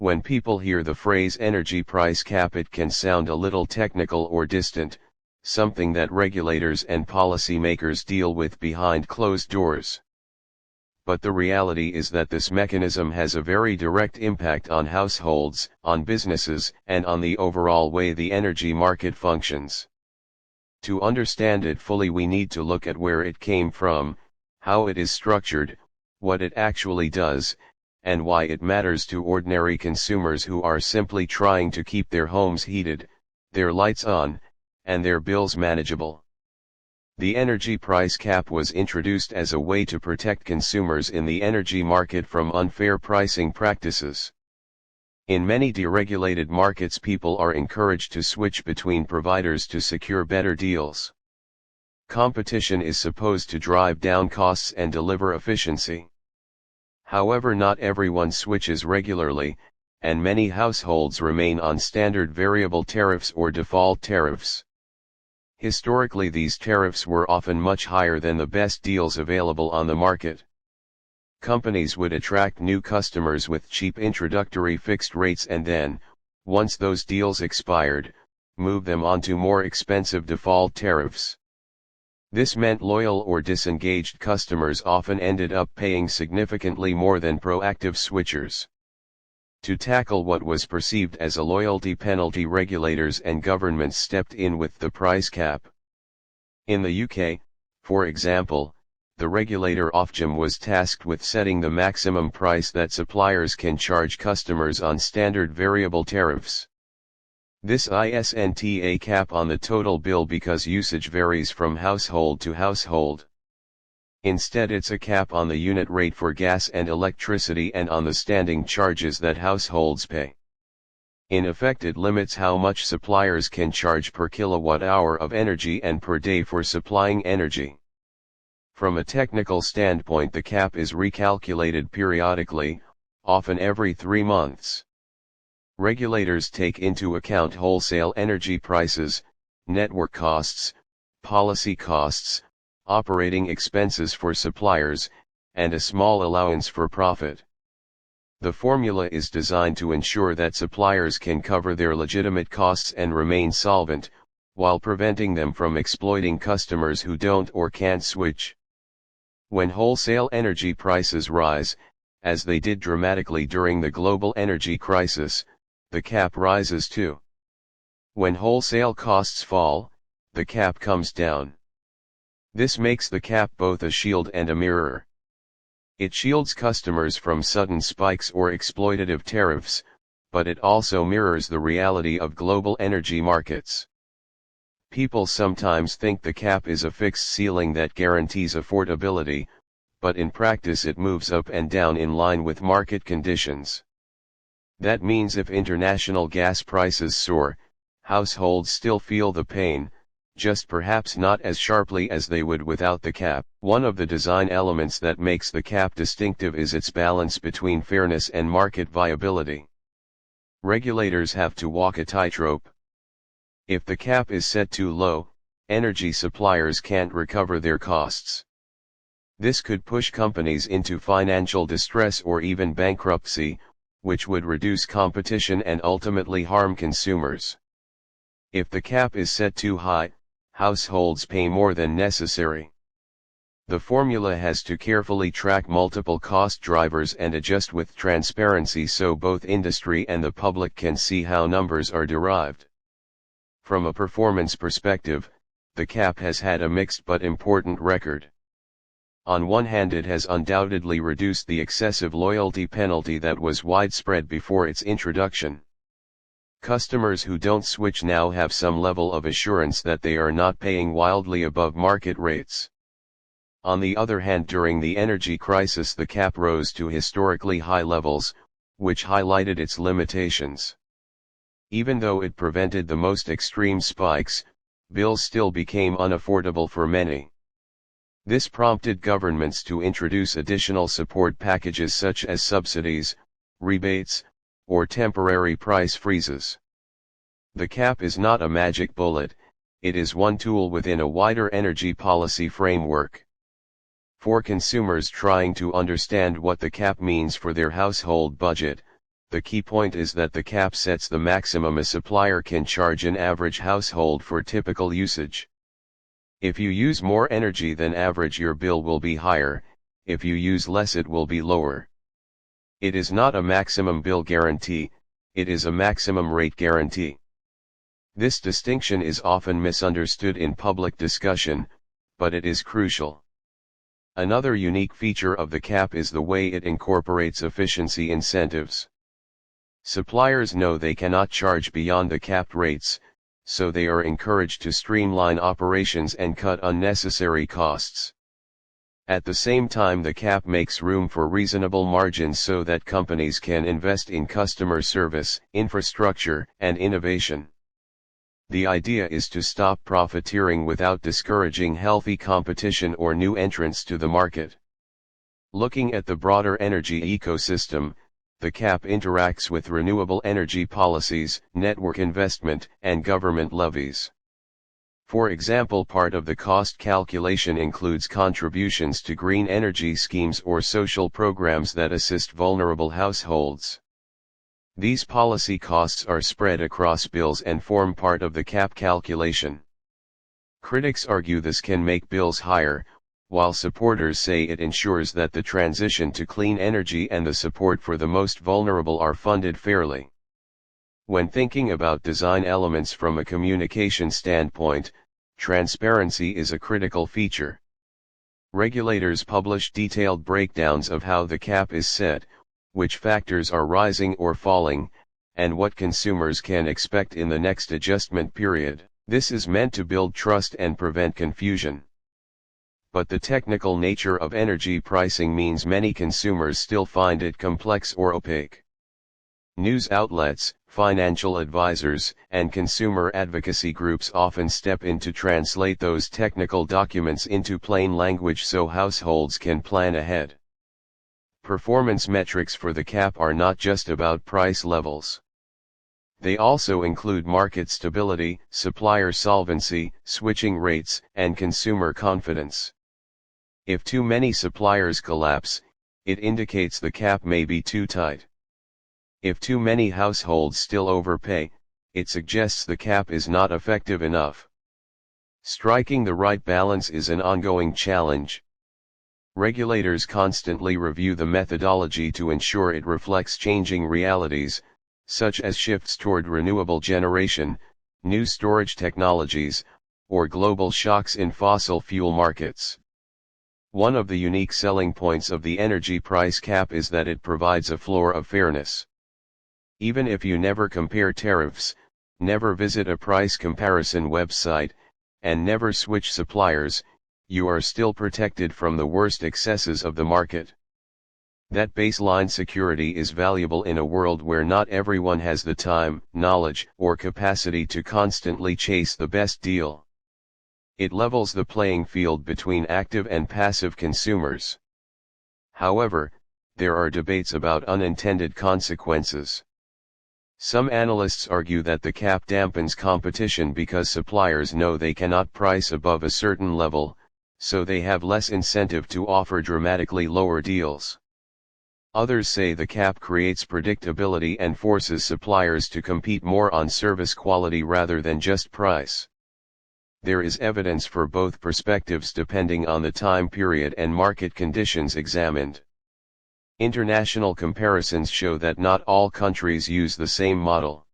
When people hear the phrase energy price cap, it can sound a little technical or distant, something that regulators and policymakers deal with behind closed doors. But the reality is that this mechanism has a very direct impact on households, on businesses, and on the overall way the energy market functions. To understand it fully, we need to look at where it came from, how it is structured, what it actually does, and why it matters to ordinary consumers who are simply trying to keep their homes heated, their lights on, and their bills manageable. The energy price cap was introduced as a way to protect consumers in the energy market from unfair pricing practices. In many deregulated markets, people are encouraged to switch between providers to secure better deals. Competition is supposed to drive down costs and deliver efficiency. However, not everyone switches regularly, and many households remain on standard variable tariffs or default tariffs. Historically, these tariffs were often much higher than the best deals available on the market. Companies would attract new customers with cheap introductory fixed rates and then, once those deals expired, move them onto more expensive default tariffs. This meant loyal or disengaged customers often ended up paying significantly more than proactive switchers. To tackle what was perceived as a loyalty penalty, regulators and governments stepped in with the price cap. In the UK, for example, the regulator Ofgem was tasked with setting the maximum price that suppliers can charge customers on standard variable tariffs. This isn't a cap on the total bill because usage varies from household to household. Instead, it's a cap on the unit rate for gas and electricity and on the standing charges that households pay. In effect, it limits how much suppliers can charge per kilowatt-hour of energy and per day for supplying energy. From a technical standpoint, the cap is recalculated periodically, often every 3 months. Regulators take into account wholesale energy prices, network costs, policy costs, operating expenses for suppliers, and a small allowance for profit. The formula is designed to ensure that suppliers can cover their legitimate costs and remain solvent, while preventing them from exploiting customers who don't or can't switch. When wholesale energy prices rise, as they did dramatically during the global energy crisis, the cap rises too. When wholesale costs fall, the cap comes down. This makes the cap both a shield and a mirror. It shields customers from sudden spikes or exploitative tariffs, but it also mirrors the reality of global energy markets. People sometimes think the cap is a fixed ceiling that guarantees affordability, but in practice it moves up and down in line with market conditions. That means if international gas prices soar, households still feel the pain, just perhaps not as sharply as they would without the cap. One of the design elements that makes the cap distinctive is its balance between fairness and market viability. Regulators have to walk a tightrope. If the cap is set too low, energy suppliers can't recover their costs. This could push companies into financial distress or even bankruptcy, which would reduce competition and ultimately harm consumers. If the cap is set too high, households pay more than necessary. The formula has to carefully track multiple cost drivers and adjust with transparency so both industry and the public can see how numbers are derived. From a performance perspective, the cap has had a mixed but important record. On one hand, it has undoubtedly reduced the excessive loyalty penalty that was widespread before its introduction. Customers who don't switch now have some level of assurance that they are not paying wildly above market rates. On the other hand, during the energy crisis, the cap rose to historically high levels, which highlighted its limitations. Even though it prevented the most extreme spikes, bills still became unaffordable for many. This prompted governments to introduce additional support packages such as subsidies, rebates, or temporary price freezes. The cap is not a magic bullet, it is one tool within a wider energy policy framework. For consumers trying to understand what the cap means for their household budget, The key point is that the cap sets the maximum a supplier can charge an average household for typical usage. If you use more energy than average, your bill will be higher; if you use less, it will be lower. It is not a maximum bill guarantee, it is a maximum rate guarantee. This distinction is often misunderstood in public discussion, but it is crucial. Another unique feature of the cap is the way it incorporates efficiency incentives. Suppliers know they cannot charge beyond the capped rates, so they are encouraged to streamline operations and cut unnecessary costs. At the same time, the cap makes room for reasonable margins so that companies can invest in customer service, infrastructure, and innovation. The idea is to stop profiteering without discouraging healthy competition or new entrants to the market. Looking at the broader energy ecosystem, the cap interacts with renewable energy policies, network investment, and government levies. For example, part of the cost calculation includes contributions to green energy schemes or social programs that assist vulnerable households. These policy costs are spread across bills and form part of the cap calculation. Critics argue this can make bills higher, while supporters say it ensures that the transition to clean energy and the support for the most vulnerable are funded fairly. When thinking about design elements from a communication standpoint, transparency is a critical feature. Regulators publish detailed breakdowns of how the cap is set, which factors are rising or falling, and what consumers can expect in the next adjustment period. This is meant to build trust and prevent confusion. But the technical nature of energy pricing means many consumers still find it complex or opaque. News outlets, financial advisors, and consumer advocacy groups often step in to translate those technical documents into plain language so households can plan ahead. Performance metrics for the cap are not just about price levels. They also include market stability, supplier solvency, switching rates, and consumer confidence. If too many suppliers collapse, it indicates the cap may be too tight. If too many households still overpay, it suggests the cap is not effective enough. Striking the right balance is an ongoing challenge. Regulators constantly review the methodology to ensure it reflects changing realities, such as shifts toward renewable generation, new storage technologies, or global shocks in fossil fuel markets. One of the unique selling points of the energy price cap is that it provides a floor of fairness. Even if you never compare tariffs, never visit a price comparison website, and never switch suppliers, you are still protected from the worst excesses of the market. That baseline security is valuable in a world where not everyone has the time, knowledge, or capacity to constantly chase the best deal. It levels the playing field between active and passive consumers. However, there are debates about unintended consequences. Some analysts argue that the cap dampens competition because suppliers know they cannot price above a certain level, so they have less incentive to offer dramatically lower deals. Others say the cap creates predictability and forces suppliers to compete more on service quality rather than just price. There is evidence for both perspectives depending on the time period and market conditions examined. International comparisons show that not all countries use the same model.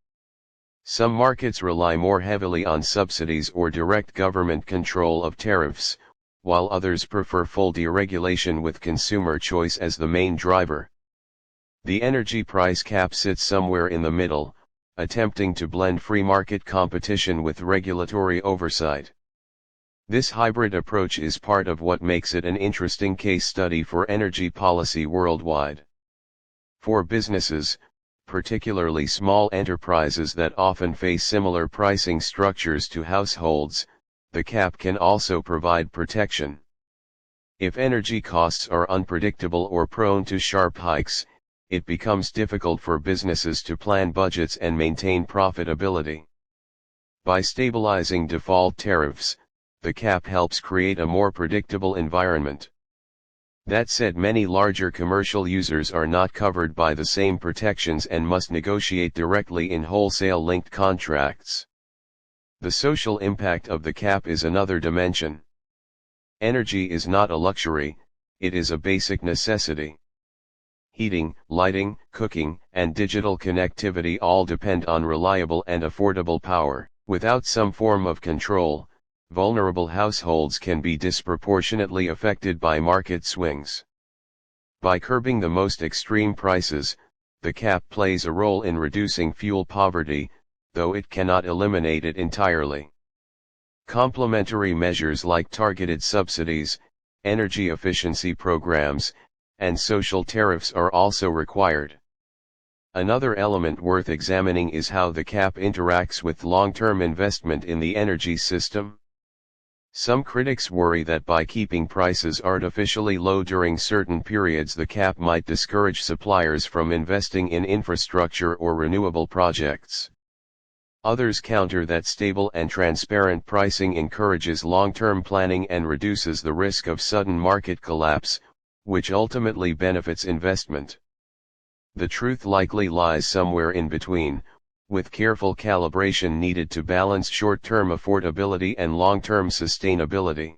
Some markets rely more heavily on subsidies or direct government control of tariffs, while others prefer full deregulation with consumer choice as the main driver. The energy price cap sits somewhere in the middle, attempting to blend free market competition with regulatory oversight. This hybrid approach is part of what makes it an interesting case study for energy policy worldwide. For businesses, particularly small enterprises that often face similar pricing structures to households, the cap can also provide protection. If energy costs are unpredictable or prone to sharp hikes, it becomes difficult for businesses to plan budgets and maintain profitability. By stabilizing default tariffs, the cap helps create a more predictable environment. That said, many larger commercial users are not covered by the same protections and must negotiate directly in wholesale-linked contracts. The social impact of the cap is another dimension. Energy is not a luxury, it is a basic necessity. Heating, lighting, cooking, and digital connectivity all depend on reliable and affordable power. Without some form of control, vulnerable households can be disproportionately affected by market swings. By curbing the most extreme prices, the cap plays a role in reducing fuel poverty, though it cannot eliminate it entirely. Complementary measures like targeted subsidies, energy efficiency programs, and social tariffs are also required. Another element worth examining is how the cap interacts with long-term investment in the energy system. Some critics worry that by keeping prices artificially low during certain periods, the cap might discourage suppliers from investing in infrastructure or renewable projects. Others counter that stable and transparent pricing encourages long-term planning and reduces the risk of sudden market collapse, which ultimately benefits investment. The truth likely lies somewhere in between, with careful calibration needed to balance short-term affordability and long-term sustainability.